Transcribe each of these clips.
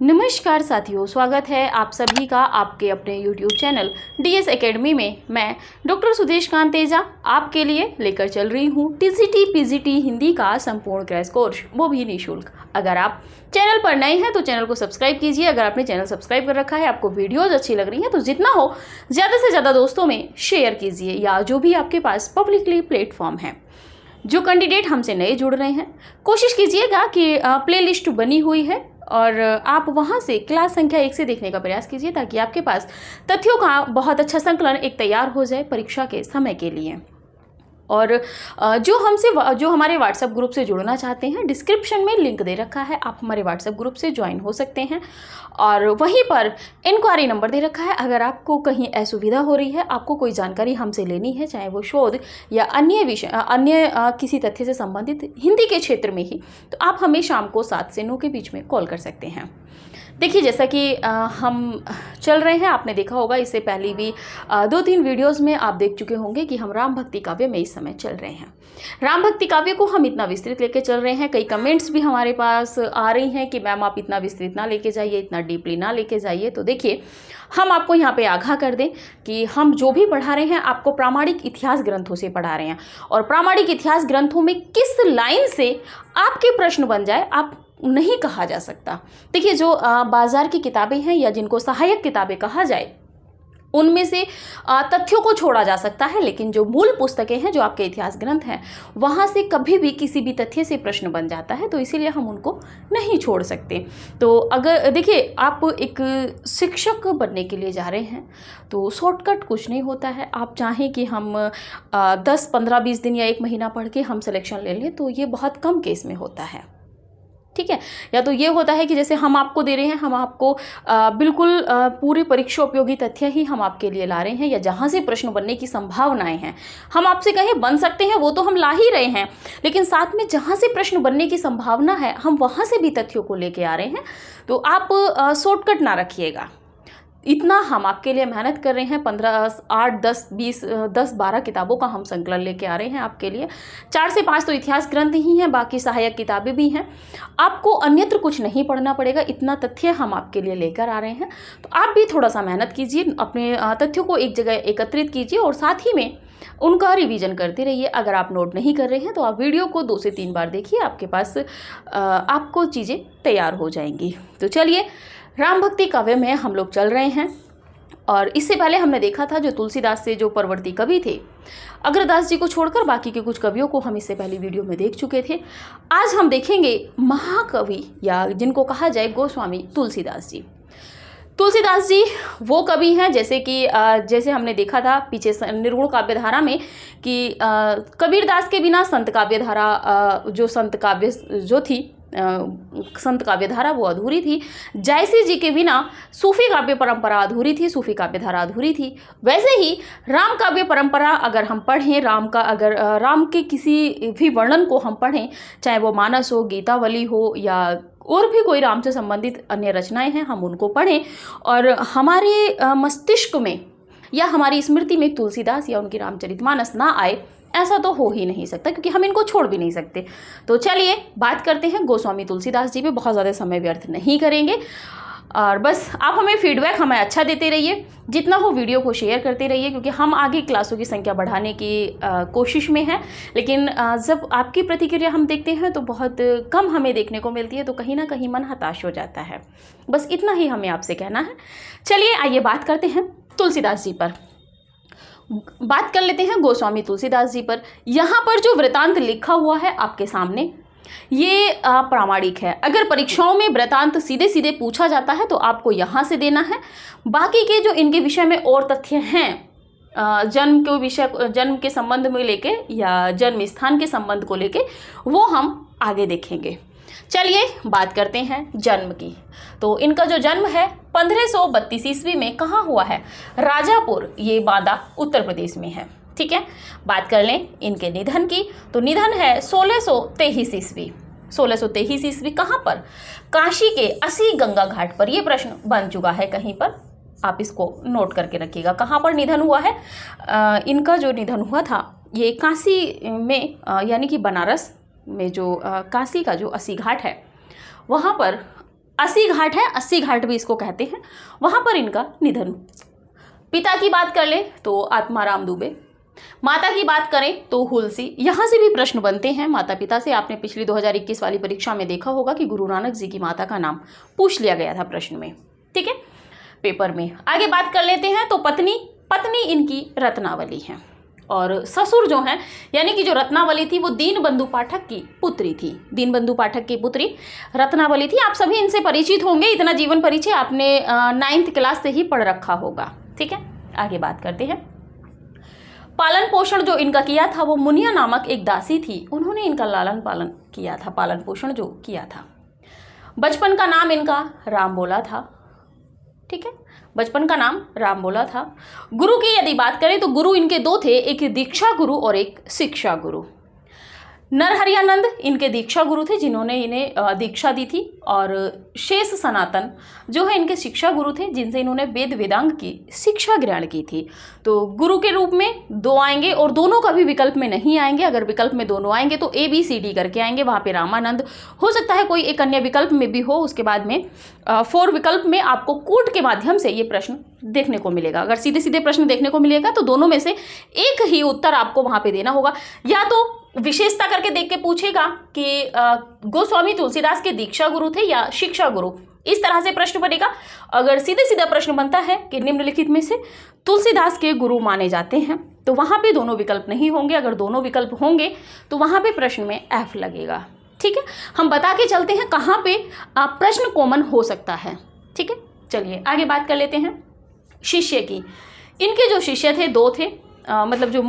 नमस्कार साथियों, स्वागत है आप सभी का आपके अपने YouTube चैनल DS एकेडमी में। मैं डॉक्टर सुदेश कांत तेजा आपके लिए लेकर चल रही हूँ TCT PGT हिंदी का संपूर्ण क्रैश कोर्स, वो भी निःशुल्क। अगर आप चैनल पर नए हैं तो चैनल को सब्सक्राइब कीजिए। अगर आपने चैनल सब्सक्राइब कर रखा है, आपको वीडियोज़ अच्छी लग रही हैं तो जितना हो ज़्यादा से ज़्यादा दोस्तों में शेयर कीजिए, या जो भी आपके पास पब्लिकली प्लेटफॉर्म है। जो कैंडिडेट हमसे नए जुड़ रहे हैं, कोशिश कीजिएगा कि प्लेलिस्ट बनी हुई है और आप वहां से क्लास संख्या 1 से देखने का प्रयास कीजिए, ताकि आपके पास तथ्यों का बहुत अच्छा संकलन एक तैयार हो जाए परीक्षा के समय के लिए। और जो हमारे व्हाट्सएप ग्रुप से जुड़ना चाहते हैं, डिस्क्रिप्शन में लिंक दे रखा है, आप हमारे व्हाट्सएप ग्रुप से ज्वाइन हो सकते हैं। और वहीं पर इंक्वायरी नंबर दे रखा है। अगर आपको कहीं असुविधा हो रही है, आपको कोई जानकारी हमसे लेनी है, चाहे वो शोध या अन्य किसी तथ्य से संबंधित हिंदी के क्षेत्र में ही, तो आप हमें शाम को 7 से 9 के बीच में कॉल कर सकते हैं। देखिए, जैसा कि हम चल रहे हैं, आपने देखा होगा इससे पहले भी 2-3 वीडियोस में आप देख चुके होंगे कि हम राम भक्ति काव्य में इस समय चल रहे हैं। राम भक्ति काव्य को हम इतना विस्तृत लेके चल रहे हैं। कई कमेंट्स भी हमारे पास आ रही हैं कि मैम आप इतना विस्तृत ना लेके जाइए, इतना डीपली ना लेके जाइए। तो देखिए, हम आपको यहाँ पे आगाह कर दें कि हम जो भी पढ़ा रहे हैं आपको प्रामाणिक इतिहास ग्रंथों से पढ़ा रहे हैं, और प्रामाणिक इतिहास ग्रंथों में किस लाइन से आपके प्रश्न बन जाए आप नहीं कहा जा सकता। देखिए, जो बाजार की किताबें हैं या जिनको सहायक किताबें कहा जाए, उनमें से तथ्यों को छोड़ा जा सकता है, लेकिन जो मूल पुस्तकें हैं, जो आपके इतिहास ग्रंथ हैं, वहाँ से कभी भी किसी भी तथ्य से प्रश्न बन जाता है, तो इसीलिए हम उनको नहीं छोड़ सकते। तो अगर देखिए, आप एक शिक्षक बनने के लिए जा रहे हैं तो शॉर्टकट कुछ नहीं होता है। आप चाहें कि हम 10, 15, 20 दिन या 1 महीना पढ़ के हम सिलेक्शन ले लें, तो ये बहुत कम केस में होता है, ठीक है। या तो ये होता है कि जैसे हम आपको दे रहे हैं, हम आपको बिल्कुल पूरे परीक्षा उपयोगी तथ्य ही हम आपके लिए ला रहे हैं, या जहाँ से प्रश्न बनने की संभावनाएं हैं, हम आपसे कहें बन सकते हैं, वो तो हम ला ही रहे हैं, लेकिन साथ में जहाँ से प्रश्न बनने की संभावना है, हम वहाँ से भी तथ्यों को लेके आ रहे हैं। तो आप शॉर्टकट ना रखिएगा। इतना हम आपके लिए मेहनत कर रहे हैं। 15, 8, 10, 20, 10, 12 किताबों का हम संकलन लेके आ रहे हैं आपके लिए। 4 से 5 तो इतिहास ग्रंथ ही हैं, बाकी सहायक किताबें भी हैं। आपको अन्यत्र कुछ नहीं पढ़ना पड़ेगा, इतना तथ्य हम आपके लिए लेकर आ रहे हैं। तो आप भी थोड़ा सा मेहनत कीजिए, अपने तथ्यों को एक जगह एकत्रित कीजिए और साथ ही में उनका रिवीजन करते रहिए। अगर आप नोट नहीं कर रहे हैं तो आप वीडियो को 2 से 3 बार देखिए, आपके पास आपको चीज़ें तैयार हो जाएंगी। तो चलिए, राम भक्ति काव्य में हम लोग चल रहे हैं। और इससे पहले हमने देखा था जो तुलसीदास से जो परवर्ती कवि थे, अग्रदास जी को छोड़कर बाकी के कुछ कवियों को हम इससे पहली वीडियो में देख चुके थे। आज हम देखेंगे महाकवि, या जिनको कहा जाए गोस्वामी तुलसीदास जी। तुलसीदास जी वो कवि हैं, जैसे हमने देखा था पीछे निर्गुण काव्यधारा में कि कबीरदास के बिना संत काव्यधारा संत काव्यधारा वो अधूरी थी। जयसी जी के बिना सूफी काव्य परंपरा अधूरी थी, सूफी काव्यधारा अधूरी थी। वैसे ही राम काव्य परंपरा अगर हम पढ़ें, राम के किसी भी वर्णन को हम पढ़ें, चाहे वो मानस हो, गीतावली हो, या और भी कोई राम से संबंधित अन्य रचनाएं हैं, हम उनको पढ़ें और हमारे मस्तिष्क में या हमारी स्मृति में तुलसीदास या उनकी रामचरितमानस ना आए, ऐसा तो हो ही नहीं सकता, क्योंकि हम इनको छोड़ भी नहीं सकते। तो चलिए बात करते हैं गोस्वामी तुलसीदास जी पे। बहुत ज़्यादा समय व्यर्थ नहीं करेंगे, और बस आप हमें फीडबैक हमें अच्छा देते रहिए, जितना हो वीडियो को शेयर करते रहिए, क्योंकि हम आगे क्लासों की संख्या बढ़ाने की कोशिश में हैं। लेकिन जब आपकी प्रतिक्रिया हम देखते हैं तो बहुत कम हमें देखने को मिलती है, तो कहीं ना कहीं मन हताश हो जाता है। बस इतना ही हमें आपसे कहना है। चलिए आइए बात करते हैं तुलसीदास जी पर। बात कर लेते हैं गोस्वामी तुलसीदास जी पर। यहाँ पर जो वृतांत लिखा हुआ है आपके सामने, ये प्रामाणिक है। अगर परीक्षाओं में वृतांत सीधे सीधे पूछा जाता है तो आपको यहाँ से देना है। बाकी के जो इनके विषय में और तथ्य हैं, जन्म के संबंध में लेके या जन्म स्थान के संबंध को लेके, वो हम आगे देखेंगे। चलिए बात करते हैं जन्म की। तो इनका जो जन्म है 1532 ईस्वी में कहाँ हुआ है? राजापुर, ये बांदा उत्तर प्रदेश में है, ठीक है। बात कर लें इनके निधन की, तो निधन है 1623 ईस्वी। 1623 ईस्वी कहाँ पर? काशी के असी गंगा घाट पर। ये प्रश्न बन चुका है कहीं पर, आप इसको नोट करके रखिएगा कहाँ पर निधन हुआ है। इनका जो निधन हुआ था ये काशी में, यानी कि बनारस में जो काशी का जो अस्सी घाट है, वहाँ पर अस्सी घाट है, अस्सी घाट भी इसको कहते हैं, वहाँ पर इनका निधन। पिता की बात कर ले तो आत्माराम दुबे, माता की बात करें तो हुलसी। यहाँ से भी प्रश्न बनते हैं माता पिता से। आपने पिछली 2021 वाली परीक्षा में देखा होगा कि गुरु नानक जी की माता का नाम पूछ लिया गया था प्रश्न में, ठीक है, पेपर में। आगे बात कर लेते हैं तो पत्नी इनकी रत्नावली है, और ससुर जो हैं यानी कि जो रत्नावली थी वो दीनबंधु पाठक की पुत्री थी। दीनबंधु पाठक की पुत्री रत्नावली थी। आप सभी इनसे परिचित होंगे, इतना जीवन परिचय आपने 9th क्लास से ही पढ़ रखा होगा, ठीक है। आगे बात करते हैं। पालन पोषण जो इनका किया था वो मुनिया नामक एक दासी थी, उन्होंने इनका लालन पालन किया था, पालन पोषण जो किया था। बचपन का नाम इनका राम बोला था, ठीक है, बचपन का नाम राम बोला था। गुरु की यदि बात करें तो गुरु इनके दो थे, एक दीक्षा गुरु और एक शिक्षा गुरु। नरहरियानंद इनके दीक्षा गुरु थे जिन्होंने इन्हें दीक्षा दी थी, और शेष सनातन जो है इनके शिक्षा गुरु थे जिनसे इन्होंने वेद वेदांग की शिक्षा ग्रहण की थी। तो गुरु के रूप में दो आएंगे, और दोनों कभी विकल्प में नहीं आएंगे। अगर विकल्प में दोनों आएंगे तो ABCD करके आएंगे, वहाँ पे रामानंद हो सकता है, कोई एक अन्य विकल्प में भी हो। उसके बाद में 4 विकल्प में आपको कूट के माध्यम से ये प्रश्न देखने को मिलेगा। अगर सीधे सीधे प्रश्न देखने को मिलेगा तो दोनों में से एक ही उत्तर आपको वहाँ पे देना होगा। या तो विशेषता करके देख के पूछेगा कि गोस्वामी तुलसीदास के दीक्षा गुरु थे या शिक्षा गुरु, इस तरह से प्रश्न बनेगा। अगर सीधे सीधा प्रश्न बनता है कि निम्नलिखित में से तुलसीदास के गुरु माने जाते हैं, तो वहाँ पे दोनों विकल्प नहीं होंगे। अगर दोनों विकल्प होंगे तो वहाँ पे प्रश्न में F लगेगा, ठीक है। हम बता के चलते हैं कहाँ पे प्रश्न कॉमन हो सकता है, ठीक है। चलिए आगे बात कर लेते हैं शिष्य की। इनके जो शिष्य थे 2 थे, मतलब जो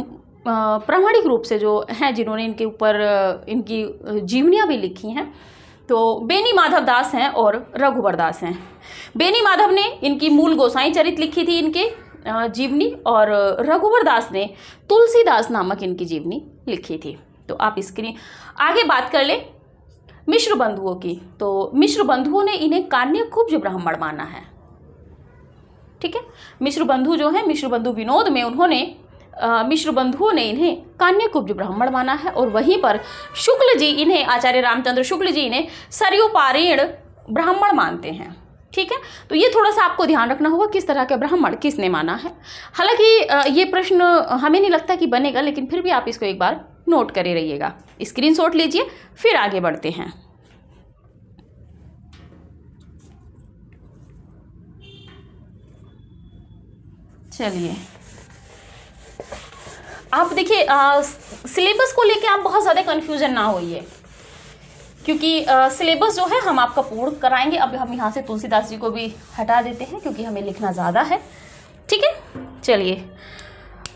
प्रामाणिक रूप से जो हैं जिन्होंने इनके ऊपर इनकी जीवनियाँ भी लिखी हैं, तो बेनी माधव दास हैं और रघुवर दास हैं। बेनी माधव ने इनकी मूल गोसाई चरित लिखी थी इनके जीवनी, और रघुवर दास ने तुलसीदास नामक इनकी जीवनी लिखी थी। तो आप इसकी आगे बात कर ले मिश्र बंधुओं की। तो मिश्र बंधुओं ने इन्हें कान्यकुब्ज ब्राह्मण माना है, ठीक है। मिश्र बंधु जो है, मिश्र बंधु विनोद में उन्होंने मिश्र बंधुओं ने इन्हें कान्यकुब्ज ब्राह्मण माना है, और वहीं पर शुक्ल जी इन्हें, आचार्य रामचंद्र शुक्ल जी इन्हें सरयुपारेण ब्राह्मण मानते हैं, ठीक है। तो ये थोड़ा सा आपको ध्यान रखना होगा किस तरह के ब्राह्मण किसने माना है। हालांकि ये प्रश्न हमें नहीं लगता कि बनेगा, लेकिन फिर भी आप इसको एक बार नोट करे रहिएगा, स्क्रीनशॉट लीजिए, फिर आगे बढ़ते हैं। चलिए आप देखिए, सिलेबस को लेके आप बहुत ज़्यादा कन्फ्यूजन ना होइए, क्योंकि सिलेबस जो है हम आपका पूर्ण कराएंगे। अब हम यहाँ से तुलसीदास जी को भी हटा देते हैं क्योंकि हमें लिखना ज़्यादा है, ठीक है। चलिए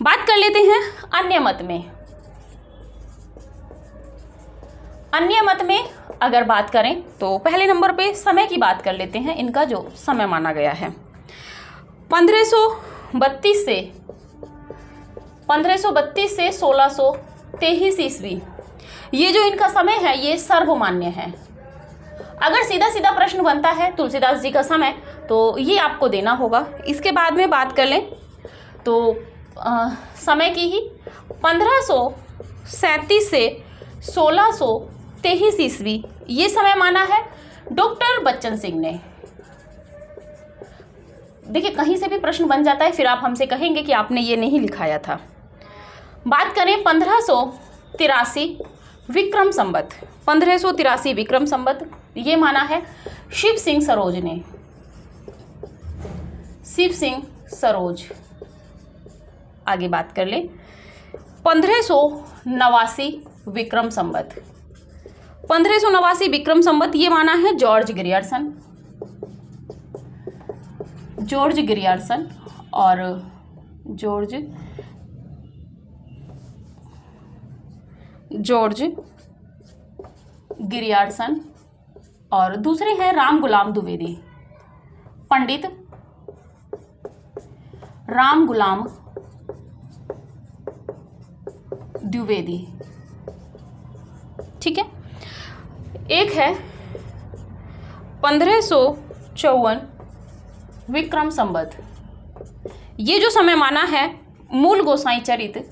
बात कर लेते हैं अन्य मत में। अन्य मत में अगर बात करें तो पहले नंबर पे समय की बात कर लेते हैं। इनका जो समय माना गया है 1532 से 1623 ईस्वी, ये जो इनका समय है ये सर्वमान्य है। अगर सीधा सीधा प्रश्न बनता है तुलसीदास जी का समय तो ये आपको देना होगा। इसके बाद में बात कर लें तो समय की ही 1537 से 1623 ईस्वी ये समय माना है डॉक्टर बच्चन सिंह ने। देखिए कहीं से भी प्रश्न बन जाता है, फिर आप हमसे कहेंगे कि आपने ये नहीं लिखाया था। बात करें 1583 विक्रम संवत, 1583 विक्रम संवत ये माना है शिव सिंह सरोज ने, शिव सिंह सरोज। आगे बात कर ले 1589 विक्रम संवत, 1589 विक्रम संवत ये माना है जॉर्ज ग्रियर्सन, जॉर्ज ग्रियर्सन। और जॉर्ज ग्रियर्सन और दूसरे हैं राम गुलाम द्विवेदी, पंडित राम गुलाम द्विवेदी, ठीक है। एक है 1554 विक्रम संवत, ये जो समय माना है मूल गोसाई चरित,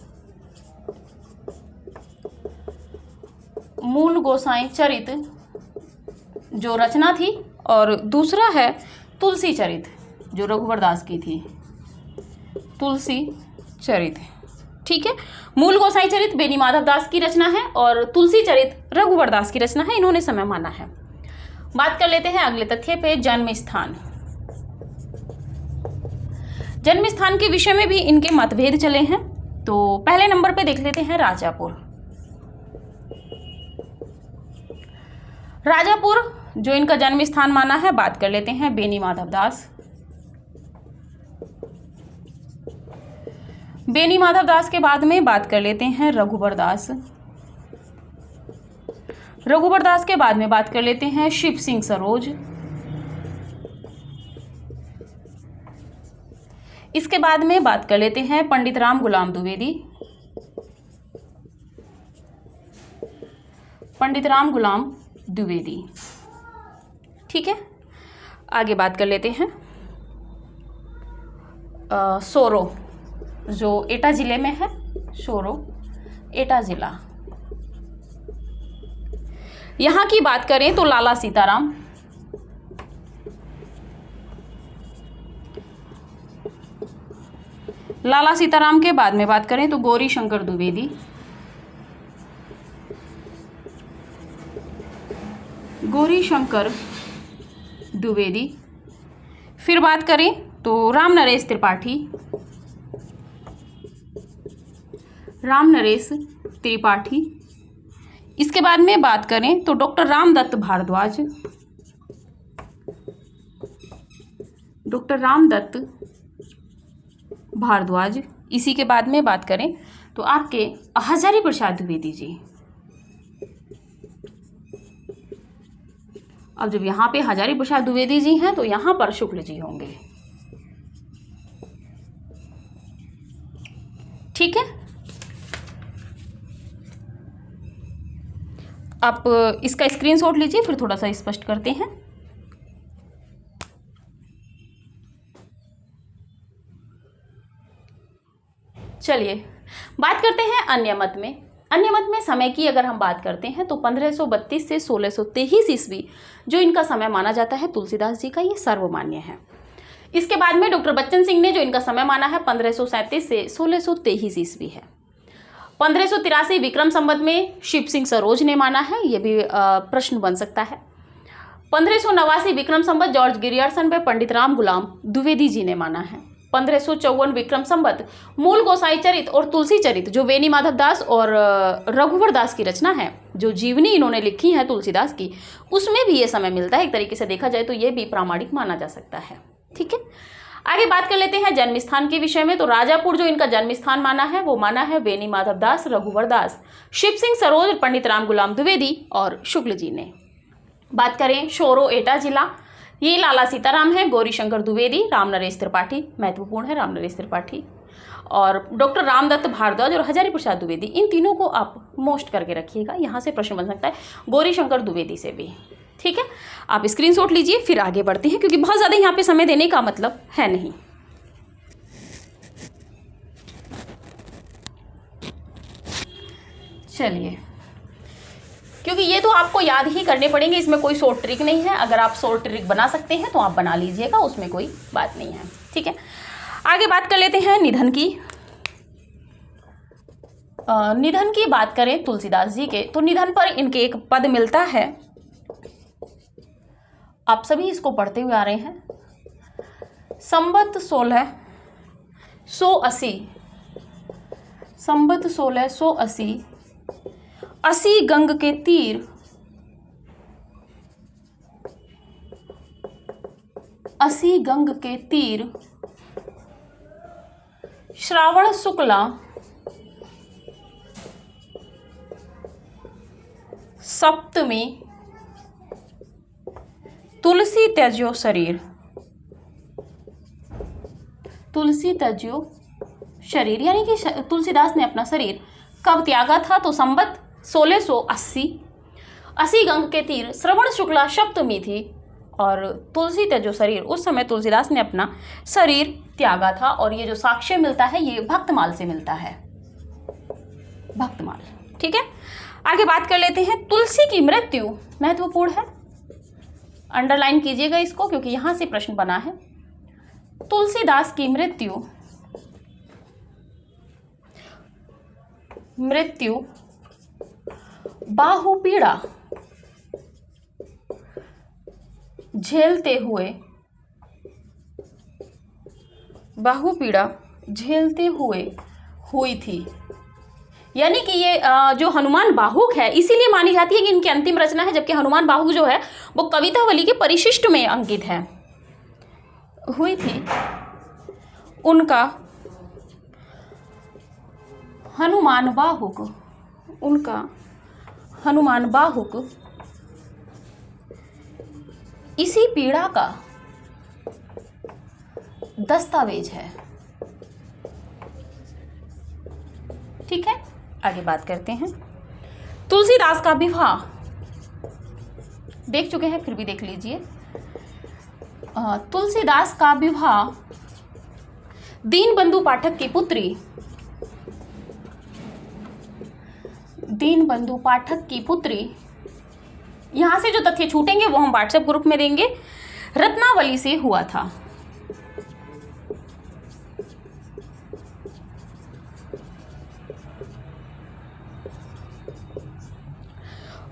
मूल गोसाई चरित जो रचना थी और दूसरा है तुलसी चरित जो रघुवर दास की थी, तुलसी चरित। ठीक है, मूल गोसाई चरित बेनी माधव दास की रचना है और तुलसी चरित रघुवर दास की रचना है, इन्होंने समय माना है। बात कर लेते हैं अगले तथ्य पे, जन्म स्थान। जन्म स्थान के विषय में भी इनके मतभेद चले हैं। तो पहले नंबर पे देख लेते हैं राजापुर। राजापुर जो इनका जन्म स्थान माना है, बात कर लेते हैं बेनी माधव दास। बेनी माधव दास के बाद में बात कर लेते हैं रघुवर दास। रघुवर दास के बाद में बात कर लेते हैं शिव सिंह सरोज। इसके बाद में बात कर लेते हैं पंडित राम गुलाम द्विवेदी। पंडित राम गुलाम द्विवेदी। ठीक है, आगे बात कर लेते हैं सोरो जो एटा जिले में है, सोरो एटा जिला। यहां की बात करें तो लाला सीताराम, लाला सीताराम के बाद में बात करें तो गौरी शंकर द्विवेदी, गौरी शंकर द्विवेदी। फिर बात करें तो राम नरेश त्रिपाठी, राम नरेश त्रिपाठी। इसके बाद में बात करें तो डॉक्टर रामदत्त भारद्वाज, डॉक्टर रामदत्त भारद्वाज। इसी के बाद में बात करें तो आपके हजारी प्रसाद द्विवेदी जी। अब जब यहाँ पे हजारी प्रसाद द्विवेदी जी हैं तो यहाँ पर शुक्ल जी होंगे। ठीक है, आप इसका स्क्रीनशॉट लीजिए, फिर थोड़ा सा स्पष्ट करते हैं। चलिए बात करते हैं अन्य मत में। अन्य मत में समय की अगर हम बात करते हैं तो 1532 से 1623 ईस्वी जो इनका समय माना जाता है तुलसीदास जी का, ये सर्वमान्य है। इसके बाद में डॉक्टर बच्चन सिंह ने जो इनका समय माना है 1537 से 1623 ईस्वी है। 1583 विक्रम संवत में शिव सिंह सरोज ने माना है, ये भी प्रश्न बन सकता है। 1589 विक्रम संवत जॉर्ज गिरियर्सन पे पंडित राम गुलाम द्विवेदी जी ने माना है। 1554 विक्रम संवत मूल गोसाई चरित और तुलसी चरित जो बेनी माधव दास और रघुवर दास की रचना है, जो जीवनी इन्होंने लिखी है तुलसीदास की, उसमें भी ये समय मिलता है। एक तरीके से देखा जाए तो ये भी प्रामाणिक माना जा सकता है। ठीक है, आगे बात कर लेते हैं जन्म स्थान के विषय में। तो राजापुर जो इनका जन्म स्थान माना है वो माना है बेनी माधव दास, रघुवर दास, शिव सिंह सरोज, पंडित राम गुलाम द्विवेदी और शुक्ल जी ने। बात करें शोरो एटा जिला, ये लाला सीताराम है, गौरी शंकर द्विवेदी, राम नरेश त्रिपाठी, महत्वपूर्ण है राम नरेश त्रिपाठी, और डॉक्टर रामदत्त भारद्वाज और हजारी प्रसाद द्विवेदी। इन तीनों को आप मोस्ट करके रखिएगा, यहाँ से प्रश्न बन सकता है गौरी शंकर द्विवेदी से भी। ठीक है, आप स्क्रीनशॉट लीजिए, फिर आगे बढ़ते हैं क्योंकि बहुत ज़्यादा यहाँ पे समय देने का मतलब है नहीं। चलिए, क्योंकि ये तो आपको याद ही करने पड़ेंगे, इसमें कोई शॉर्ट ट्रिक नहीं है। अगर आप शॉर्ट ट्रिक बना सकते हैं तो आप बना लीजिएगा, उसमें कोई बात नहीं है। ठीक है, आगे बात कर लेते हैं निधन की। निधन की बात करें तुलसीदास जी के, तो निधन पर इनके एक पद मिलता है, आप सभी इसको पढ़ते हुए आ रहे हैं। संबत 1680, संबत 1680, 80 गंग के तीर, 80 गंग के तीर, श्रावण शुक्ला सप्तमी, तुलसी त्यज्यो शरीर, तुलसी त्यज्यो शरीर, यानी कि तुलसीदास ने अपना शरीर कब त्यागा था? तो संबत 1680, 80 गंग के तीर, श्रवण शुक्ला सप्तमी थी और तुलसी त्यज्यो शरीर, उस समय तुलसीदास ने अपना शरीर त्यागा था। और ये जो साक्ष्य मिलता है ये भक्तमाल से मिलता है, भक्तमाल। ठीक है, आगे बात कर लेते हैं तुलसी की मृत्यु, महत्वपूर्ण है। अंडरलाइन कीजिएगा इसको, क्योंकि यहाँ से प्रश्न बना है। तुलसीदास की मृत्यु बाहुपीड़ा झेलते हुए हुई थी। यानी कि ये जो हनुमान बाहुक है इसीलिए मानी जाती है कि इनकी अंतिम रचना है, जबकि हनुमान बाहुक जो है वो कवितावली के परिशिष्ट में अंकित है। हुई थी उनका हनुमान बाहुक इसी पीड़ा का दस्तावेज है। ठीक है, आगे बात करते हैं। तुलसीदास का विवाह देख चुके हैं, फिर भी देख लीजिए। तुलसीदास का विवाह दीनबंधु पाठक की पुत्री, यहां से जो तथ्य छूटेंगे वो हम व्हाट्सएप ग्रुप में देंगे, रत्नावली से हुआ था।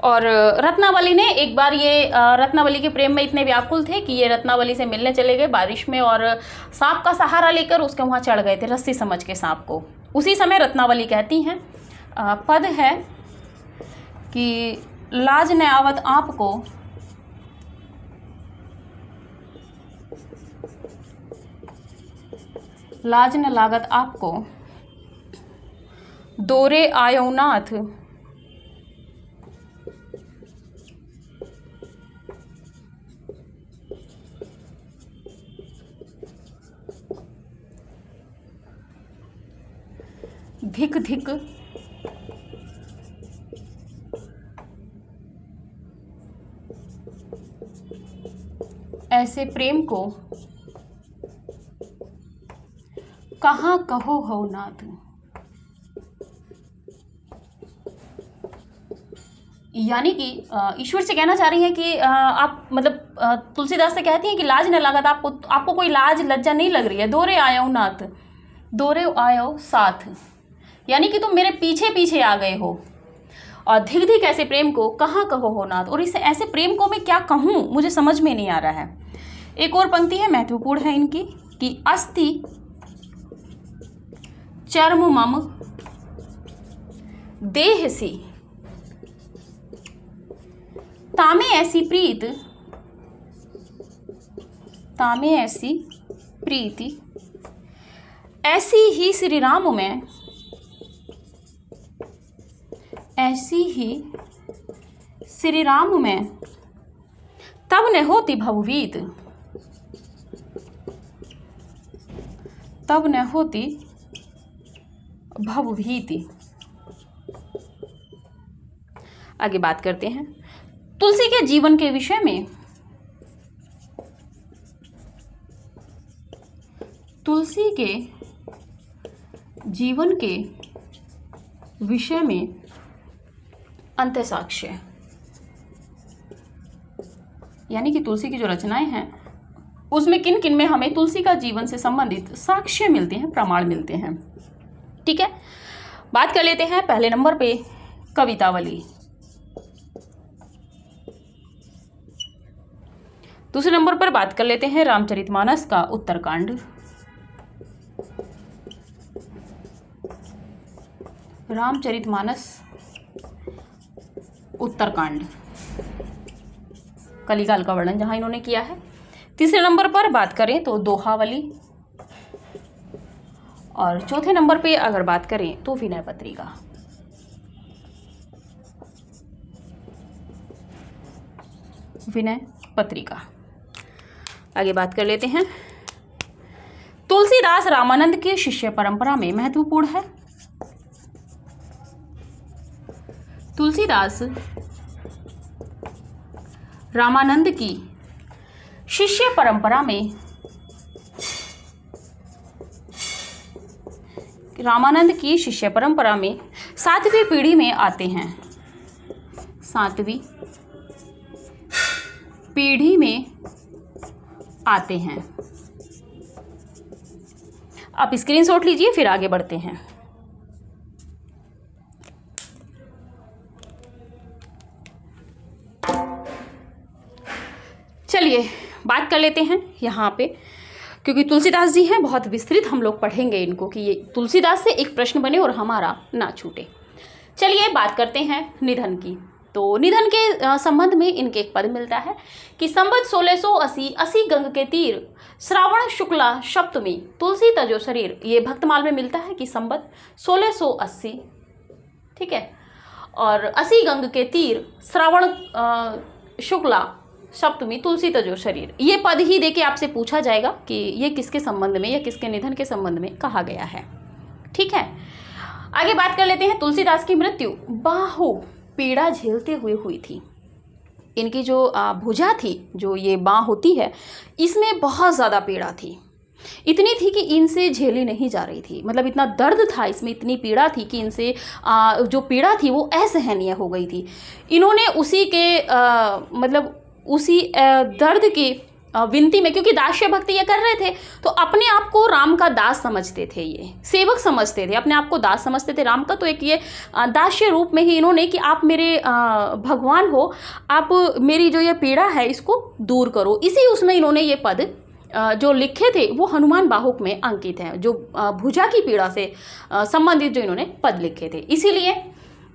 और रत्नावली ने एक बार ये रत्नावली के प्रेम में इतने व्याकुल थे कि ये रत्नावली से मिलने चले गए बारिश में, और सांप का सहारा लेकर उसके वहाँ चढ़ गए थे रस्सी समझ के सांप को। उसी समय रत्नावली कहती हैं, पद है कि लाज न आवत आपको, लाज न लागत आपको, दोरे आयो नाथ, धिक धिक ऐसे प्रेम को कहाँ कहो हो नाथ। यानी कि ईश्वर से कहना चाह रही हैं कि आप मतलब तुलसीदास से कहती हैं कि लाज न लागत आपको कोई लाज लज्जा नहीं लग रही है। दोरे आयो नाथ, दोरे आयो साथ, यानी कि तुम मेरे पीछे पीछे आ गए हो। और धिक धिक ऐसे प्रेम को कहाँ कहो हो नाथ, और इस ऐसे प्रेम को मैं क्या कहूँ, मुझे समझ में नहीं आ रहा है। एक और पंक्ति है, महत्वपूर्ण है इनकी, कि अस्ति चर्म मम देह सी, तामे ऐसी प्रीति ऐसी ही श्री राम में, तब न होती भवभीत, आगे बात करते हैं तुलसी के जीवन के विषय में। तुलसी के जीवन के विषय में अंत्यसाक्ष्य, यानी कि तुलसी की जो रचनाएं हैं उसमें किन किन में हमें तुलसी का जीवन से संबंधित साक्ष्य मिलते हैं, प्रमाण मिलते हैं। ठीक है, बात कर लेते हैं पहले नंबर पे कवितावली। दूसरे नंबर पर बात कर लेते हैं रामचरितमानस का उत्तरकांड। रामचरितमानस उत्तरकांड, कलिकाल का वर्णन जहां इन्होंने किया है। तीसरे नंबर पर बात करें तो दोहावली, और चौथे नंबर पे अगर बात करें तो विनय पत्रिका। विनय पत्रिका। आगे बात कर लेते हैं, तुलसीदास रामानंद के शिष्य परंपरा में महत्वपूर्ण है। तुलसीदास रामानंद की शिष्य परंपरा में, रामानंद की शिष्य परंपरा में 7वीं पीढ़ी में आते हैं। 7वीं पीढ़ी में आते हैं। आप स्क्रीनशॉट लीजिए, फिर आगे बढ़ते हैं। चलिए बात कर लेते हैं यहाँ पे, क्योंकि तुलसीदास जी हैं, बहुत विस्तृत हम लोग पढ़ेंगे इनको कि ये तुलसीदास से एक प्रश्न बने और हमारा ना छूटे। चलिए बात करते हैं निधन की। तो निधन के संबंध में इनके एक पद मिलता है कि संवत 1680 80 गंग के तीर श्रावण शुक्ला सप्तमी तुलसी तजो शरीर। ये भक्तमाल में मिलता है कि संवत 1680, ठीक है, और 80 गंग के तीर श्रावण शुक्ला सप्तमी तुलसी तजो शरीर। ये पद ही देके आपसे पूछा जाएगा कि ये किसके संबंध में या किसके निधन के संबंध में कहा गया है, ठीक है। आगे बात कर लेते हैं। तुलसीदास की मृत्यु बाहु पीड़ा झेलते हुए हुई थी। इनकी जो भुजा थी, जो ये बाँ होती है, इसमें बहुत ज़्यादा पीड़ा थी। इतनी थी कि इनसे झेली नहीं जा रही थी, मतलब इतना दर्द था इसमें, इतनी पीड़ा थी कि इनसे जो पीड़ा थी वो असहनीय हो गई थी। इन्होंने उसी के मतलब उसी दर्द की विनती में, क्योंकि दास्य भक्ति ये कर रहे थे, तो अपने आप को राम का दास समझते थे, ये सेवक समझते थे, अपने आप को दास समझते थे राम का। तो एक ये दास्य रूप में ही इन्होंने कि आप मेरे भगवान हो, आप मेरी जो ये पीड़ा है इसको दूर करो। इसी उसमें इन्होंने ये पद जो लिखे थे वो हनुमान बाहुक में अंकित हैं, जो भुजा की पीड़ा से संबंधित जो इन्होंने पद लिखे थे, इसीलिए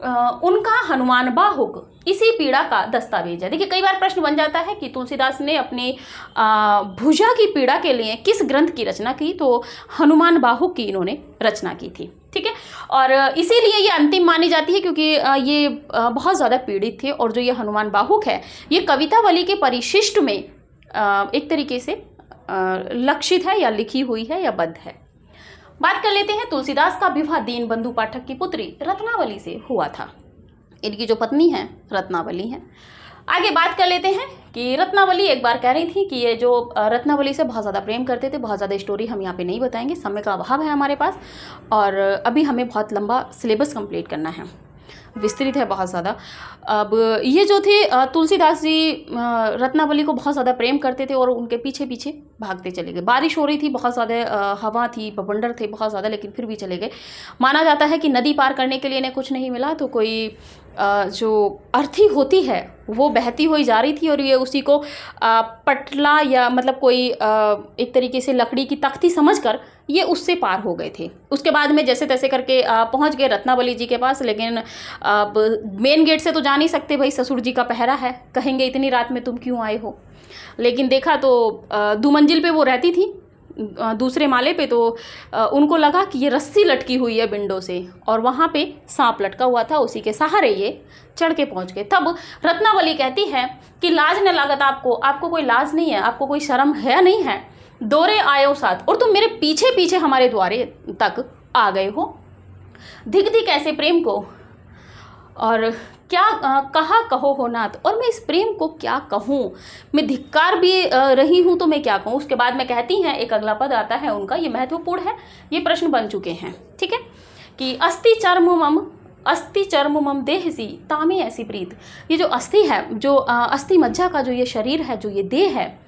उनका हनुमान बाहुक इसी पीड़ा का दस्तावेज है। देखिए कई बार प्रश्न बन जाता है कि तुलसीदास ने अपनी भुजा की पीड़ा के लिए किस ग्रंथ की रचना की, तो हनुमान बाहुक की इन्होंने रचना की थी, ठीक है। और इसीलिए ये अंतिम मानी जाती है, क्योंकि ये बहुत ज़्यादा पीड़ित थे। और जो ये हनुमान बाहुक है, ये कवितावली के परिशिष्ट में एक तरीके से लक्षित है या लिखी हुई है या बद्ध है। बात कर लेते हैं। तुलसीदास का विवाह दीनबंधु पाठक की पुत्री रत्नावली से हुआ था। इनकी जो पत्नी है रत्नावली है। आगे बात कर लेते हैं कि रत्नावली एक बार कह रही थी कि ये जो रत्नावली से बहुत ज़्यादा प्रेम करते थे। बहुत ज़्यादा स्टोरी हम यहाँ पे नहीं बताएंगे, समय का अभाव है हमारे पास, और अभी हमें बहुत लंबा सिलेबस कंप्लीट करना है, विस्तृत है बहुत ज़्यादा। अब ये जो थे तुलसीदास जी रत्नावली को बहुत ज़्यादा प्रेम करते थे और उनके पीछे पीछे भागते चले गए। बारिश हो रही थी, बहुत ज़्यादा हवा थी, बवंडर थे बहुत ज़्यादा, लेकिन फिर भी चले गए। माना जाता है कि नदी पार करने के लिए इन्हें कुछ नहीं मिला, तो कोई जो अर्थी होती है वो बहती हुई जा रही थी और ये उसी को पटला या मतलब कोई एक तरीके से लकड़ी की तख्ती समझकर ये उससे पार हो गए थे। उसके बाद में जैसे तैसे करके पहुंच गए रत्नावली जी के पास, लेकिन मेन गेट से तो जा नहीं सकते भाई, ससुर जी का पहरा है, कहेंगे इतनी रात में तुम क्यों आए हो। लेकिन देखा तो 2 मंजिल पे वो रहती थी, दूसरे माले पे, तो उनको लगा कि ये रस्सी लटकी हुई है विंडो से और वहाँ पे सांप लटका हुआ था, उसी के सहारे ये चढ़ के पहुँच गए। तब रत्नावली कहती है कि लाज न लागत आपको, आपको कोई लाज नहीं है, आपको कोई शर्म है नहीं है, दौरे आयो साथ, और तुम मेरे पीछे पीछे हमारे द्वारे तक आ गए हो। धिक धिक ऐसे प्रेम को, और क्या कहा कहो हो नाथ, और मैं इस प्रेम को क्या कहूँ, मैं धिक्कार भी रही हूँ तो मैं क्या कहूँ। उसके बाद में कहती हैं, एक अगला पद आता है उनका, ये महत्वपूर्ण है, ये प्रश्न बन चुके हैं, ठीक है, कि अस्थि चर्म मम देहसी तामे ऐसी प्रीत। ये जो अस्थि है, जो अस्थि मज्जा का जो ये शरीर है, जो ये देह है,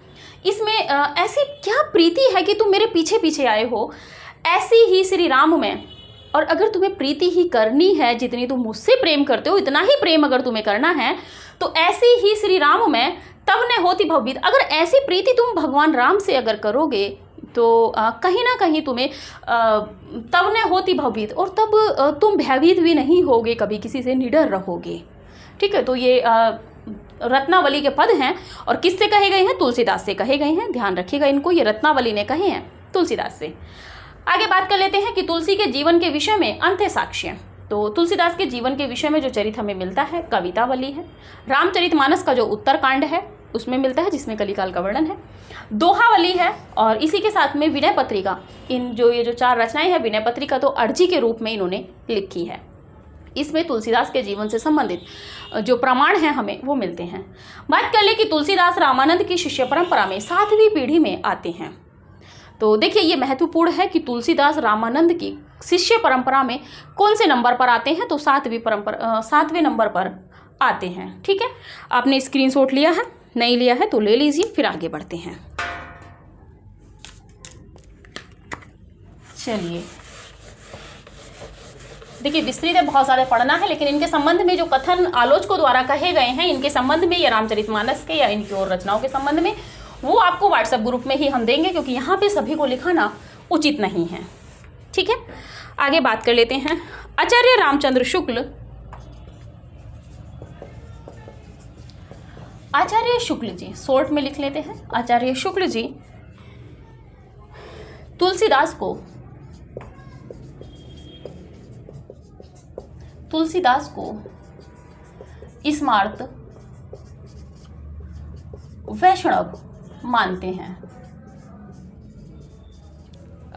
इसमें ऐसी क्या प्रीति है कि तुम मेरे पीछे पीछे आए हो। ऐसी ही श्री राम में, और अगर तुम्हें प्रीति ही करनी है, जितनी तुम मुझसे प्रेम करते हो इतना ही प्रेम अगर तुम्हें करना है, तो ऐसी ही श्री राम में तब ने होती भवभीत। अगर ऐसी प्रीति तुम भगवान राम से अगर करोगे तो कहीं ना कहीं तुम्हें तब ने होती भवभीत, और तब तुम भयभीत भी नहीं होगे, कभी किसी से निडर रहोगे, ठीक है। तो ये रत्नावली के पद हैं, और किससे कहे गए हैं? तुलसीदास से कहे गए हैं, ध्यान रखिएगा इनको, ये रत्नावली ने कहे हैं तुलसीदास से। आगे बात कर लेते हैं कि तुलसी के जीवन के विषय में अंत्य साक्ष्य। तो तुलसीदास के जीवन के विषय में जो चरित्र हमें मिलता है, कवितावली है, रामचरितमानस का जो उत्तरकांड है उसमें मिलता है, जिसमें कलिकाल का वर्णन है, दोहावली है, और इसी के साथ में विनय पत्रिका। इन जो ये जो 4 रचनाएं हैं, विनय पत्रिका तो अर्जी के रूप में इन्होंने लिखी है। इसमें तुलसीदास के जीवन से संबंधित जो प्रमाण हैं हमें वो मिलते हैं। बात कर ले कि तुलसीदास रामानंद की शिष्य परंपरा में 7वीं पीढ़ी में आते हैं। तो देखिए ये महत्वपूर्ण है कि तुलसीदास रामानंद की शिष्य परंपरा में कौन से नंबर पर आते हैं, तो 7वें नंबर पर आते हैं, ठीक है। आपने स्क्रीनशॉट लिया है, नहीं लिया है तो ले लीजिए, फिर आगे बढ़ते हैं। चलिए देखिए, विस्तृत है, बहुत ज़्यादा पढ़ना है, लेकिन इनके संबंध में जो कथन आलोचकों द्वारा कहे गए हैं इनके संबंध में, या रामचरितमानस के या इनकी और रचनाओं के संबंध में, वो आपको व्हाट्सएप ग्रुप में ही हम देंगे, क्योंकि यहाँ पे सभी को लिखाना उचित नहीं है। ठीक है, आगे बात कर लेते हैं। आचार्य रामचंद्र शुक्ल, आचार्य शुक्ल जी, शॉर्ट में लिख लेते हैं, आचार्य शुक्ल जी तुलसीदास को स्मार्त वैष्णव मानते हैं।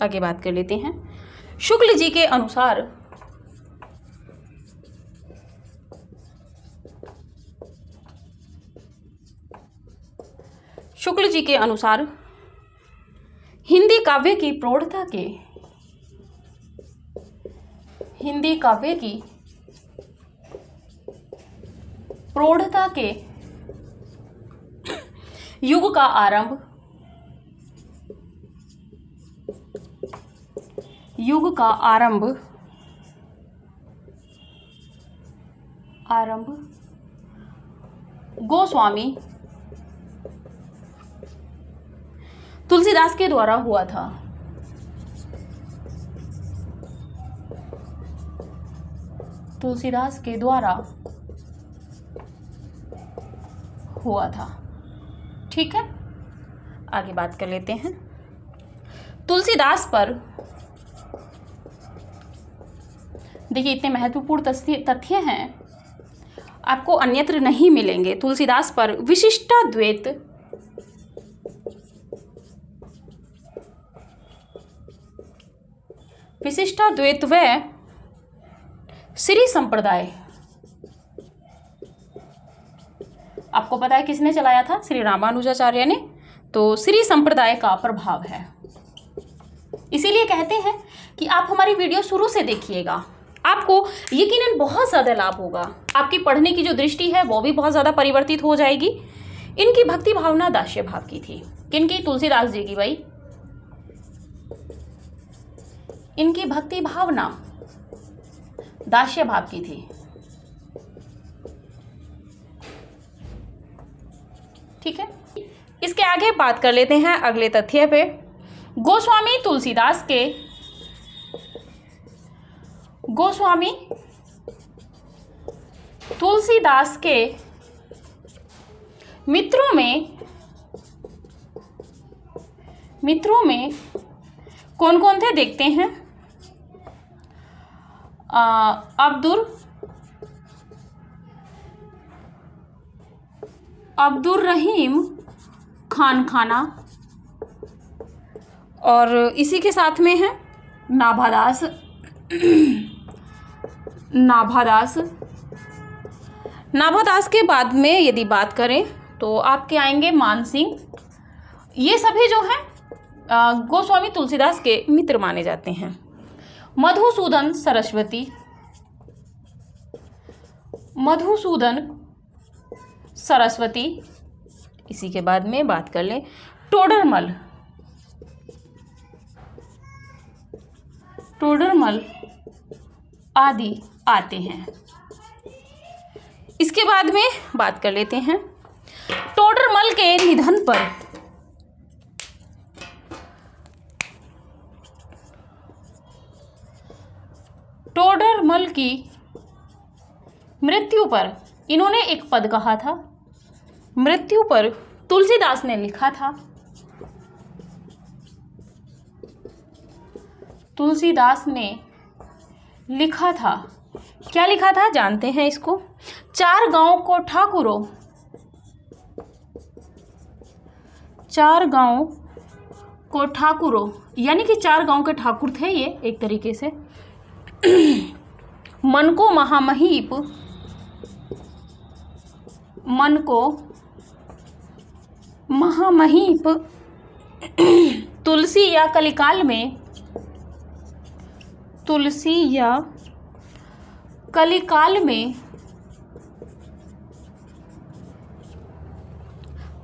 आगे बात कर लेते हैं। शुक्ल जी के अनुसार हिंदी काव्य की प्रौढ़ता के युग का आरंभ गोस्वामी तुलसीदास के द्वारा हुआ था। तुलसीदास के द्वारा हुआ था। ठीक है, आगे बात कर लेते हैं। तुलसीदास पर देखिए, इतने महत्वपूर्ण तथ्य हैं, आपको अन्यत्र नहीं मिलेंगे। तुलसीदास पर विशिष्टाद्वैत व श्री संप्रदाय, आपको पता है किसने चलाया था? श्री रामानुजाचार्य ने। तो श्री संप्रदाय का प्रभाव है। इसीलिए कहते हैं कि आप हमारी वीडियो शुरू से देखिएगा, आपको यकीनन बहुत ज़्यादा लाभ होगा। आपकी पढ़ने की जो दृष्टि है वो भी बहुत ज़्यादा परिवर्तित हो जाएगी। इनकी भक्ति भावना दास्य भाव की थी। किनकी? तुलसीदास जी की। भाई, इनकी भक्ति भावना दास्य भाव की थी। ठीक है, इसके आगे बात कर लेते हैं अगले तथ्य पे। गोस्वामी तुलसीदास के मित्रों में कौन कौन थे देखते हैं। अब्दुर रहीम खाना, और इसी के साथ में है नाभादास के बाद में यदि बात करें तो आपके आएंगे मान सिंह। ये सभी जो हैं गोस्वामी तुलसीदास के मित्र माने जाते हैं। मधुसूदन सरस्वती, इसी के बाद में बात कर लें टोडरमल आदि आते हैं। इसके बाद में बात कर लेते हैं टोडरमल के निधन पर टोडरमल की मृत्यु पर इन्होंने एक पद कहा था। मृत्यु पर तुलसीदास ने लिखा था, क्या लिखा था जानते हैं इसको? 4 गांव को ठाकुरों, यानी कि 4 गांव के ठाकुर थे ये एक तरीके से। मन को महामहीप तुलसी या कलिकाल में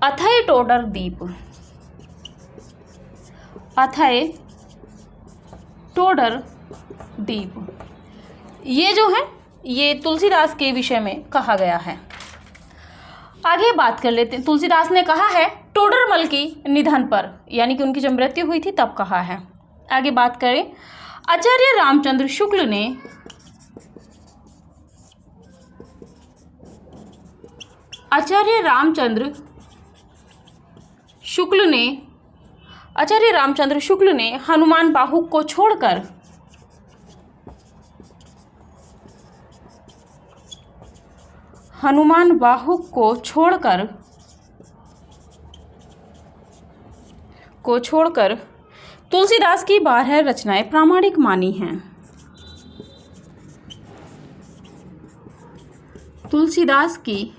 अथय टोडर द्वीप, अथय टोडर द्वीप, ये जो है ये तुलसीदास के विषय में कहा गया है। आगे बात कर लेते हैं। तुलसीदास ने कहा है टोडरमल की निधन पर, यानी कि उनकी जब मृत्यु हुई थी तब कहा है। आगे बात करें, आचार्य रामचंद्र शुक्ल ने आचार्य रामचंद्र शुक्ल ने हनुमान बाहुक को छोड़कर तुलसीदास की 12 रचनाएं प्रामाणिक मानी हैं। तुलसीदास की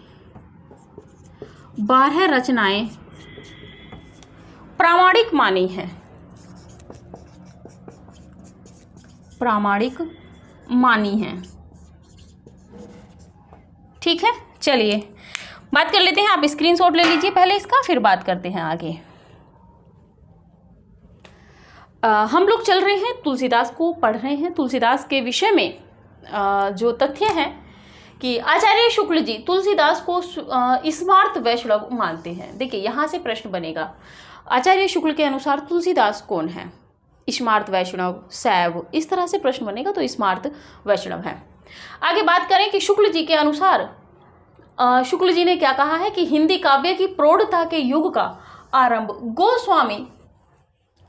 12 रचनाएं प्रामाणिक मानी हैं, प्रामाणिक मानी हैं। ठीक है, चलिए बात कर लेते हैं। आप स्क्रीनशॉट ले लीजिए पहले इसका, फिर बात करते हैं आगे। हम लोग चल रहे हैं, तुलसीदास को पढ़ रहे हैं। तुलसीदास के विषय में जो तथ्य हैं कि आचार्य शुक्ल जी तुलसीदास को स्मार्त वैष्णव मानते हैं। देखिए यहाँ से प्रश्न बनेगा, आचार्य शुक्ल के अनुसार तुलसीदास कौन है? स्मार्त वैष्णव, शैव, इस तरह से प्रश्न बनेगा तो स्मार्त वैष्णव है। आगे बात करें कि शुक्ल जी के अनुसार शुक्ल जी ने क्या कहा है कि हिंदी काव्य की प्रौढ़ता के युग का आरंभ गोस्वामी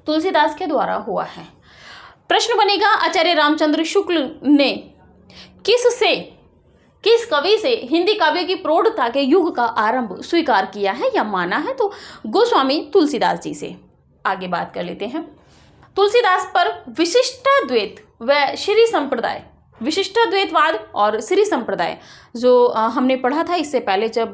तुलसीदास के द्वारा हुआ है। प्रश्न बनेगा, आचार्य रामचंद्र शुक्ल ने किस कवि से हिंदी काव्य की प्रौढ़ता के युग का आरंभ स्वीकार किया है या माना है? तो गोस्वामी तुलसीदास जी से। आगे बात कर लेते हैं। तुलसीदास पर विशिष्टाद्वैत व श्री संप्रदाय, विशिष्टाद्वैतवाद और श्री संप्रदाय जो हमने पढ़ा था इससे पहले, जब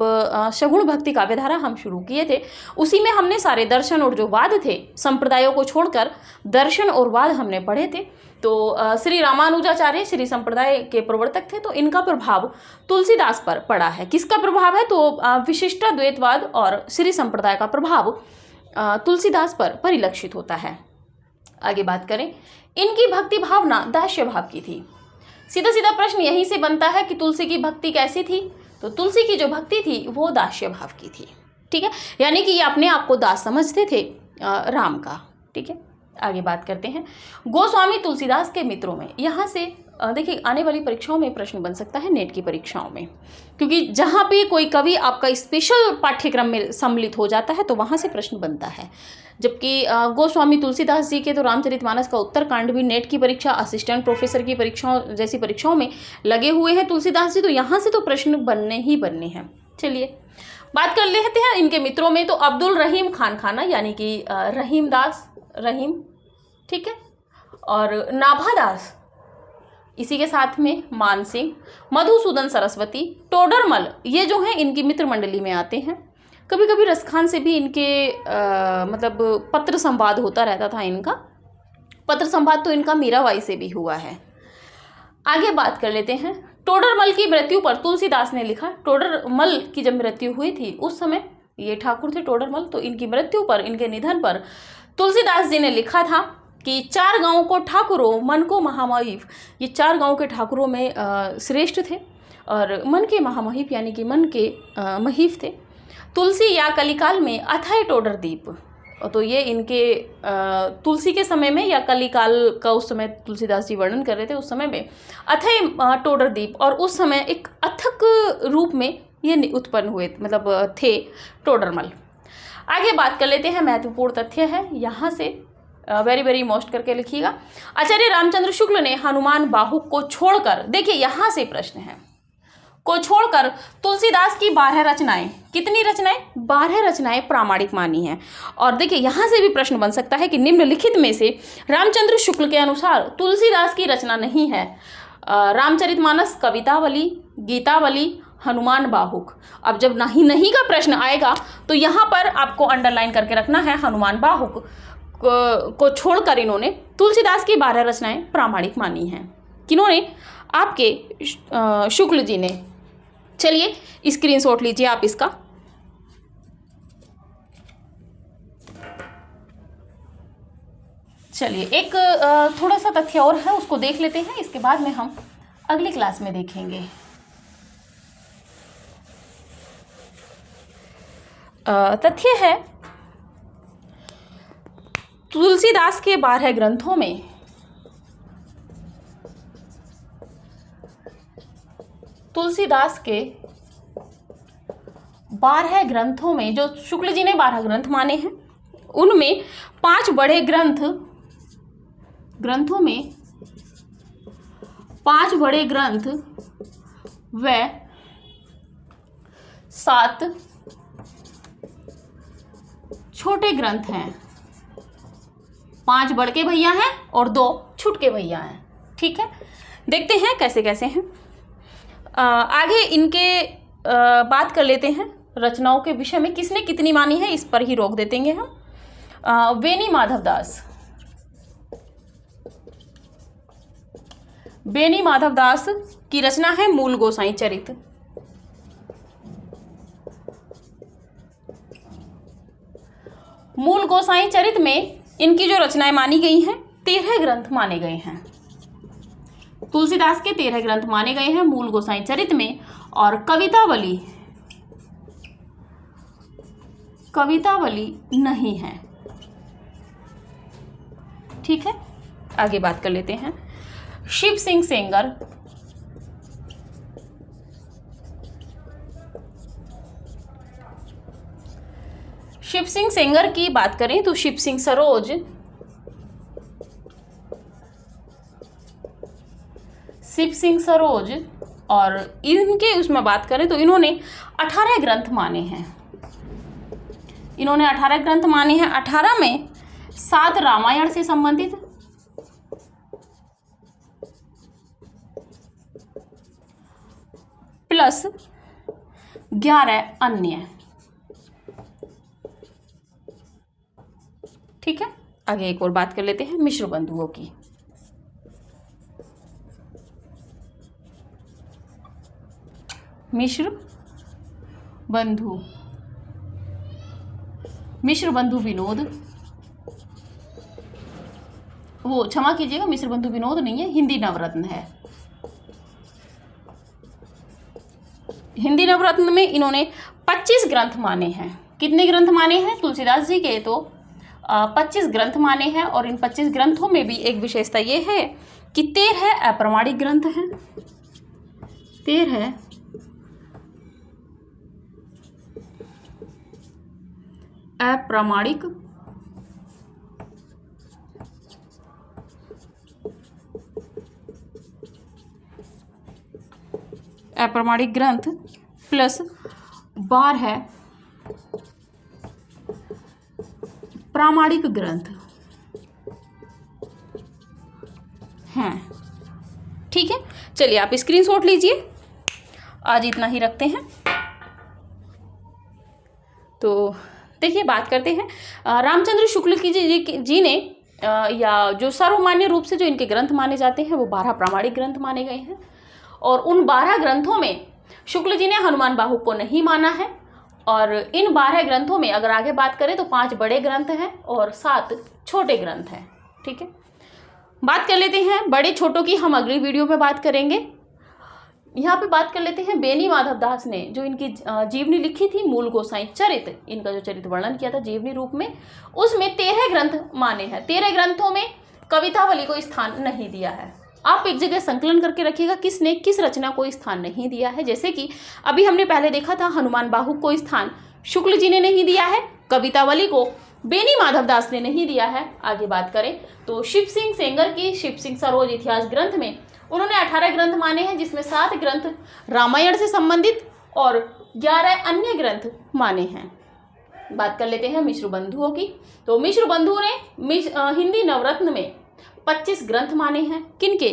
सगुण भक्ति काव्यधारा हम शुरू किए थे, उसी में हमने सारे दर्शन और जो वाद थे, संप्रदायों को छोड़कर दर्शन और वाद हमने पढ़े थे। तो श्री रामानुजाचार्य श्री संप्रदाय के प्रवर्तक थे, तो इनका प्रभाव तुलसीदास पर पड़ा है। किसका प्रभाव है? तो विशिष्टाद्वैतवाद और श्री संप्रदाय का प्रभाव तुलसीदास पर परिलक्षित होता है। आगे बात करें, इनकी भक्ति भावना दास्य भाव की थी। सीधा सीधा प्रश्न यहीं से बनता है कि तुलसी की भक्ति कैसी थी? तो तुलसी की जो भक्ति थी वो दास्य भाव की थी। ठीक है, यानी कि ये अपने आप को दास समझते थे राम का। ठीक है, आगे बात करते हैं। गोस्वामी तुलसीदास के मित्रों में, यहाँ से देखिए आने वाली परीक्षाओं में प्रश्न बन सकता है, नेट की परीक्षाओं में, क्योंकि जहाँ पे कोई कवि आपका स्पेशल पाठ्यक्रम में सम्मिलित हो जाता है तो वहाँ से प्रश्न बनता है। जबकि गोस्वामी तुलसीदास जी के तो रामचरितमानस का उत्तरकांड भी नेट की परीक्षा, असिस्टेंट प्रोफेसर की परीक्षाओं जैसी परीक्षाओं में लगे हुए हैं तुलसीदास जी, तो यहाँ से तो प्रश्न बनने ही बनने हैं। चलिए बात कर लेते हैं इनके मित्रों में। तो अब्दुल रहीम खान खाना, यानी कि रहीम, ठीक है, और नाभादास, इसी के साथ में मान सिंह, मधुसूदन सरस्वती, टोडरमल, ये जो हैं इनकी मित्र मंडली में आते हैं। कभी कभी रसखान से भी इनके मतलब पत्र संवाद होता रहता था। इनका पत्र संवाद तो इनका मीराबाई से भी हुआ है। आगे बात कर लेते हैं। टोडरमल की मृत्यु पर तुलसीदास ने लिखा, टोडरमल की जब मृत्यु हुई थी उस समय ये ठाकुर थे टोडरमल, तो इनकी मृत्यु पर, इनके निधन पर तुलसीदास जी ने लिखा था कि 4 गांवों को ठाकुरों मन को महामहिप, ये 4 गांव के ठाकुरों में श्रेष्ठ थे और मन के महामहिप यानी कि मन के महीफ थे। तुलसी या कलिकाल में अथय टोडर द्वीप, तो ये इनके तुलसी के समय में या कलिकाल का उस समय तुलसीदास जी वर्णन कर रहे थे, उस समय में अथय टोडर द्वीप, और उस समय एक अथक रूप में ये उत्पन्न हुए, मतलब थे टोडरमल। आगे बात कर लेते हैं, महत्वपूर्ण तथ्य है यहाँ से वेरी वेरी मोस्ट करके लिखिएगा। आचार्य रामचंद्र शुक्ल ने हनुमान बाहुक को छोड़कर, देखिए यहाँ से प्रश्न है, को छोड़कर तुलसीदास की 12 रचनाएं, कितनी रचनाएं? 12 रचनाएं प्रामाणिक मानी हैं। और देखिए यहाँ से भी प्रश्न बन सकता है कि निम्नलिखित में से रामचंद्र शुक्ल के अनुसार तुलसीदास की रचना नहीं है। रामचरितमानस, कवितावली, गीतावली, हनुमान बाहुक। अब जब नहीं का प्रश्न आएगा तो यहाँ पर आपको अंडरलाइन करके रखना है, हनुमान बाहुक को छोड़कर इन्होंने तुलसीदास की 12 रचनाएं प्रामाणिक मानी हैं। किन्होंने? आपके शुक्ल जी ने। चलिए स्क्रीनशॉट लीजिए आप इसका। चलिए एक थोड़ा सा तथ्य और है, उसको देख लेते हैं, इसके बाद में हम अगली क्लास में देखेंगे। तथ्य है तुलसीदास के 12 ग्रंथों में तुलसीदास के 12 ग्रंथों में, जो शुक्ल जी ने 12 ग्रंथ माने हैं, उनमें 5 बड़े ग्रंथों में 5 बड़े ग्रंथ व 7 छोटे ग्रंथ हैं। 5 बड़के भैया हैं और 2 छुटके भैया हैं। ठीक है, देखते हैं कैसे कैसे हैं। आगे इनके बात कर लेते हैं रचनाओं के विषय में, किसने कितनी मानी है इस पर ही रोक देते हैं हम। बेनी माधवदास की रचना है मूल गोसाई चरित। मूल गोसाई चरित में इनकी जो रचनाएं मानी गई हैं, 13 ग्रंथ माने गए हैं। तुलसीदास के 13 ग्रंथ माने गए हैं मूल गोसाई चरित में, और कवितावली नहीं है। ठीक है, आगे बात कर लेते हैं। शिव सिंह सेंगर की बात करें तो शिव सिंह सरोज और इनके उसमें बात करें तो इन्होंने 18 ग्रंथ माने हैं। 18 में 7 रामायण से संबंधित, प्लस 11 अन्य। ठीक है, आगे एक और बात कर लेते हैं मिश्र बंधुओं की। मिश्र बंधु विनोद, वो क्षमा कीजिएगा, मिश्र बंधु विनोद नहीं है, हिंदी नवरत्न है। हिंदी नवरत्न में इन्होंने 25 ग्रंथ माने हैं। कितने ग्रंथ माने हैं तुलसीदास जी के? तो 25 ग्रंथ माने हैं, और इन 25 ग्रंथों में भी एक विशेषता ये है कि 13 अप्रमाणिक ग्रंथ हैं। 13 अप्रमाणिक ग्रंथ प्लस 12 प्रामाणिक ग्रंथ हैं। ठीक है, चलिए आप स्क्रीनशॉट लीजिए। आज इतना ही रखते हैं। तो देखिए, बात करते हैं रामचंद्र शुक्ल की जी ने या जो सर्वमान्य रूप से जो इनके ग्रंथ माने जाते हैं वो 12 प्रामाणिक ग्रंथ माने गए हैं, और उन 12 ग्रंथों में शुक्ल जी ने हनुमान बाहु को नहीं माना है। और इन 12 ग्रंथों में अगर आगे बात करें तो 5 बड़े ग्रंथ हैं और 7 छोटे ग्रंथ हैं। ठीक है, बात कर लेते हैं बड़े छोटों की, हम अगली वीडियो में बात करेंगे। यहाँ पे बात कर लेते हैं बेनी माधवदास ने जो इनकी जीवनी लिखी थी मूल गोसाई चरित, इनका जो चरित्र वर्णन किया था जीवनी रूप में, उसमें 13 ग्रंथ माने हैं। 13 ग्रंथों में कवितावली को स्थान नहीं दिया है। आप एक जगह संकलन करके रखिएगा किसने किस रचना को स्थान नहीं दिया है। जैसे कि अभी हमने पहले देखा था हनुमान बाहु को स्थान शुक्ल जी ने नहीं दिया है, कवितावली को बेनी माधवदास ने नहीं दिया है। आगे बात करें तो शिव सिंह सेंगर की शिव सिंह सरोज इतिहास ग्रंथ में उन्होंने 18 ग्रंथ माने हैं, जिसमें 7 ग्रंथ रामायण से संबंधित और 11 अन्य ग्रंथ माने हैं। बात कर लेते हैं मिश्र बंधुओं की। तो मिश्र बंधुओं ने हिंदी नवरत्न में 25 ग्रंथ माने हैं। किनके?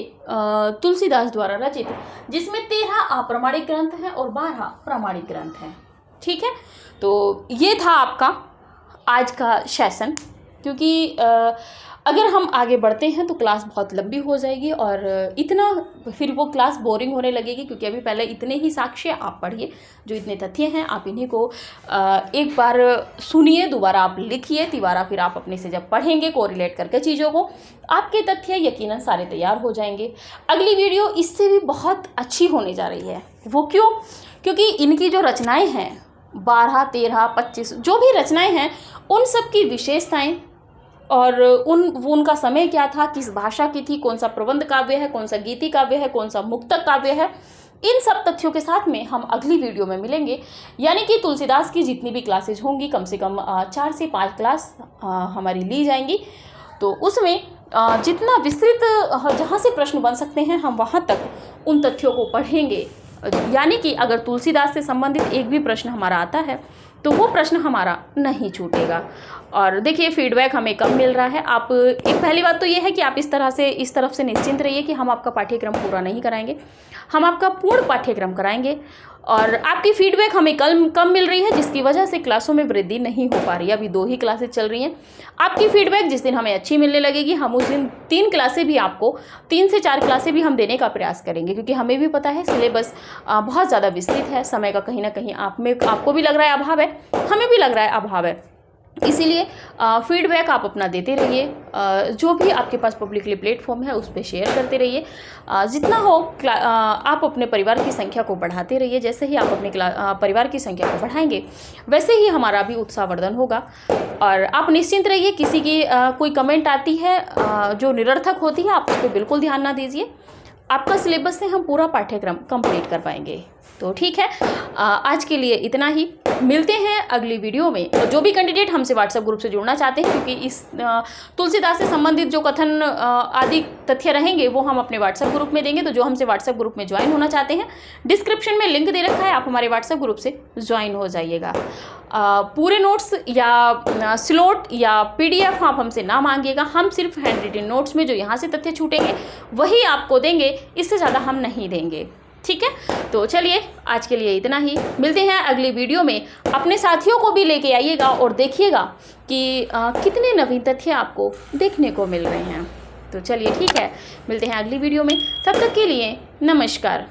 तुलसीदास द्वारा रचित, जिसमें 13 अप्रमाणिक ग्रंथ हैं और 12 प्रामाणिक ग्रंथ हैं। ठीक है, तो ये था आपका आज का सेशन। क्योंकि अगर हम आगे बढ़ते हैं तो क्लास बहुत लंबी हो जाएगी और इतना फिर वो क्लास बोरिंग होने लगेगी, क्योंकि अभी पहले इतने ही साक्ष्य आप पढ़िए, जो इतने तथ्य हैं आप इन्हीं को एक बार सुनिए, दोबारा आप लिखिए, तिबारा फिर आप अपने से जब पढ़ेंगे कोरिलेट करके चीज़ों को, आपके तथ्य यकीनन सारे तैयार हो जाएंगे। अगली वीडियो इससे भी बहुत अच्छी होने जा रही है। वो क्यों? क्योंकि इनकी जो रचनाएँ हैं 12, 13, 25 जो भी रचनाएँ हैं उन सब की विशेषताएँ और उनका समय क्या था, किस भाषा की थी, कौन सा प्रबंध काव्य है, कौन सा गीति काव्य है, कौन सा मुक्तक काव्य है, इन सब तथ्यों के साथ में हम अगली वीडियो में मिलेंगे। यानी कि तुलसीदास की जितनी भी क्लासेज होंगी कम से कम 4 से 5 क्लास हमारी ली जाएंगी। तो उसमें जितना विस्तृत जहाँ से प्रश्न बन सकते हैं हम वहाँ तक उन तथ्यों को पढ़ेंगे। यानी कि अगर तुलसीदास से संबंधित एक भी प्रश्न हमारा आता है तो वो प्रश्न हमारा नहीं छूटेगा। और देखिए फीडबैक हमें कम मिल रहा है। आप एक पहली बात तो ये है कि आप इस तरफ से निश्चिंत रहिए कि हम आपका पाठ्यक्रम पूरा नहीं कराएंगे, हम आपका पूर्ण पाठ्यक्रम कराएंगे। और आपकी फीडबैक हमें कम मिल रही है, जिसकी वजह से क्लासों में वृद्धि नहीं हो पा रही है। अभी 2 ही क्लासेज चल रही हैं। आपकी फीडबैक जिस दिन हमें अच्छी मिलने लगेगी, हम उस दिन 3 क्लासें भी आपको 3 से 4 क्लासें भी हम देने का प्रयास करेंगे, क्योंकि हमें भी पता है सिलेबस बहुत ज़्यादा विस्तृत है, समय का कहीं ना कहीं आपको भी लग रहा है अभाव है, हमें भी लग रहा है अभाव है। इसीलिए फीडबैक आप अपना देते रहिए, जो भी आपके पास पब्लिकली प्लेटफॉर्म है उस पर शेयर करते रहिए। जितना हो आप अपने परिवार की संख्या को बढ़ाते रहिए। जैसे ही आप अपने परिवार की संख्या को बढ़ाएंगे वैसे ही हमारा भी उत्साहवर्धन होगा। और आप निश्चिंत रहिए, किसी की कोई कमेंट आती है जो निरर्थक होती है आप उस पर बिल्कुल ध्यान ना दीजिए। आपका सिलेबस से हम पूरा पाठ्यक्रम कंप्लीट कर पाएंगे। तो ठीक है, आज के लिए इतना ही। मिलते हैं अगली वीडियो में। और जो भी कैंडिडेट हमसे व्हाट्सएप ग्रुप से जुड़ना चाहते हैं, क्योंकि इस तुलसीदास से संबंधित जो कथन आदि तथ्य रहेंगे वो हम अपने व्हाट्सएप ग्रुप में देंगे। तो जो हमसे व्हाट्सएप ग्रुप में ज्वाइन होना चाहते हैं, डिस्क्रिप्शन में लिंक दे रखा है, आप हमारे व्हाट्सएप ग्रुप से ज्वाइन हो जाइएगा। पूरे नोट्स या स्लॉट या PDF आप हमसे ना मांगिएगा। हम सिर्फ हैंड रिटन नोट्स में जो यहाँ से तथ्य छूटेंगे वही आपको देंगे, इससे ज़्यादा हम नहीं देंगे। ठीक है, तो चलिए आज के लिए इतना ही। मिलते हैं अगली वीडियो में। अपने साथियों को भी लेके आइएगा और देखिएगा कि कितने नवीन तथ्य आपको देखने को मिल रहे हैं। तो चलिए ठीक है, मिलते हैं अगली वीडियो में। तब तक के लिए नमस्कार।